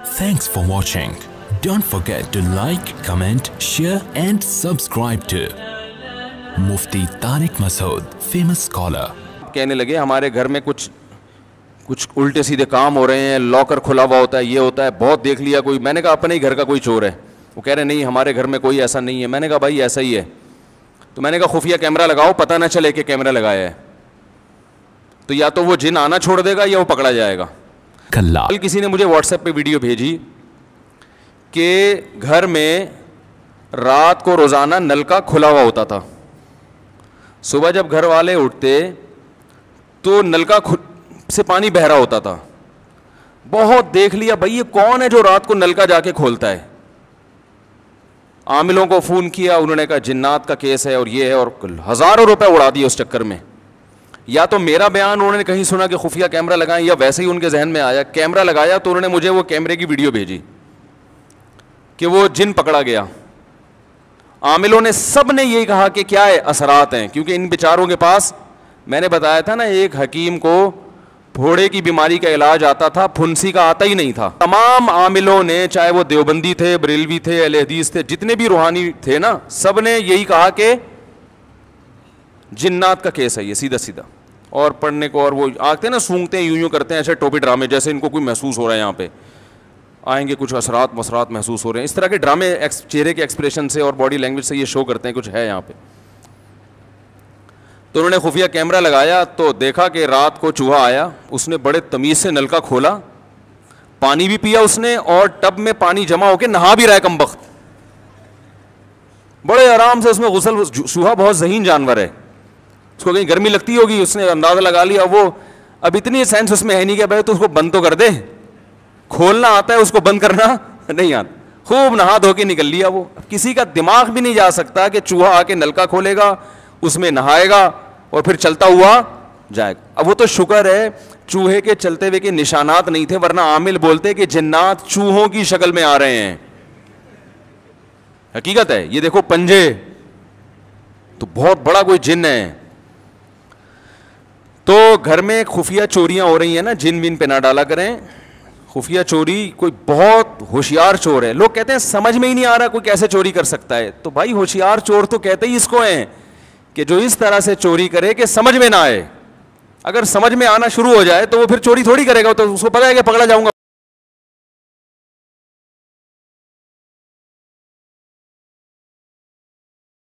Thanks for watching. Don't forget to like, comment, share and subscribe to Mufti Tariq Masood, famous scholar. کہنے لگے ہمارے گھر میں کچھ الٹے سیدھے کام ہو رہے ہیں, لاکر کھلا ہوا ہوتا ہے, یہ ہوتا ہے, بہت دیکھ لیا کوئی. میں نے کہا اپنے ہی گھر کا کوئی چور ہے. وہ کہہ رہے نہیں ہمارے گھر میں کوئی ایسا نہیں ہے. میں نے کہا بھائی ایسا ہی ہے. تو میں نے کہا خفیہ کیمرہ لگاؤ, پتہ نہ چلے کہ کیمرہ لگایا ہے, تو یا تو وہ جن آنا چھوڑ دے گا یا وہ پکڑا جائے گا. کل کسی نے مجھے واٹس ایپ پہ ویڈیو بھیجی کہ گھر میں رات کو روزانہ نل کا کھلا ہوا ہوتا تھا. صبح جب گھر والے اٹھتے تو نل کا سے پانی بہ رہا ہوتا تھا. بہت دیکھ لیا بھائی یہ کون ہے جو رات کو نل کا جا کے کھولتا ہے. عاملوں کو فون کیا, انہوں نے کہا جنات کا کیس ہے اور یہ ہے, اور ہزاروں روپے اڑا دیے اس چکر میں. یا تو میرا بیان انہوں نے کہیں سنا کہ خفیہ کیمرہ لگائیں, یا ویسے ہی ان کے ذہن میں آیا کیمرہ لگایا تو انہوں نے مجھے وہ کیمرے کی ویڈیو بھیجی کہ وہ جن پکڑا گیا. عاملوں نے سب نے یہی کہا کہ کیا ہے اثرات ہیں, کیونکہ ان بیچاروں کے پاس, میں نے بتایا تھا نا ایک حکیم کو پھوڑے کی بیماری کا علاج آتا تھا, پھنسی کا آتا ہی نہیں تھا. تمام عاملوں نے, چاہے وہ دیوبندی تھے, بریلوی تھے, اہل حدیث تھے, جتنے بھی روحانی تھے نا, سب نے یہی کہا کہ جنات کا کیس ہے یہ سیدھا سیدھا. اور پڑھنے کو, اور وہ آتے ہیں نا سونگتے ہیں, یوں کرتے ہیں ایسے ٹوپی ڈرامے جیسے ان کو کوئی محسوس ہو رہا ہے, یہاں پہ آئیں گے کچھ اثرات مسرات محسوس ہو رہے ہیں. اس طرح کے ڈرامے چہرے کے ایکسپریشن سے اور باڈی لینگویج سے یہ شو کرتے ہیں کچھ ہے یہاں پہ. تو انہوں نے خفیہ کیمرہ لگایا تو دیکھا کہ رات کو چوہا آیا, اس نے بڑے تمیز سے نل کا کھولا, پانی بھی پیا اس نے, اور ٹب میں پانی جمع ہو کے نہا بھی رہا ہے کمبخت, بڑے آرام سے اس میں غسل. چوہا بہت ذہین جانور ہے, اس کو کہیں گرمی لگتی ہوگی, اس نے اندازہ لگا لیا. وہ اب اتنی سینس اس میں ہے نہیں کہ بھائی تو اس کو بند تو کر دے, کھولنا آتا ہے اس کو بند کرنا نہیں آتا. خوب نہا دھو کے نکل لیا. وہ کسی کا دماغ بھی نہیں جا سکتا کہ چوہا آ کے نلکا کھولے گا, اس میں نہائے گا اور پھر چلتا ہوا جائے گا. اب وہ تو شکر ہے چوہے کے چلتے ہوئے کے نشانات نہیں تھے, ورنہ عامل بولتے کہ جنات چوہوں کی شکل میں آ رہے ہیں. حقیقت ہے, یہ دیکھو پنجے, تو بہت بڑا کوئی جن ہے. تو گھر میں خفیہ چوریاں ہو رہی ہیں نا, جن ون پہ نہ ڈالا کریں. خفیہ چوری کوئی بہت ہوشیار چور ہے. لوگ کہتے ہیں سمجھ میں ہی نہیں آ رہا کوئی کیسے چوری کر سکتا ہے. تو بھائی ہوشیار چور تو کہتے ہی اس کو ہیں کہ جو اس طرح سے چوری کرے کہ سمجھ میں نہ آئے. اگر سمجھ میں آنا شروع ہو جائے تو وہ پھر چوری تھوڑی کرے گا, تو اس کو پتا ہے کہ پکڑا جاؤں گا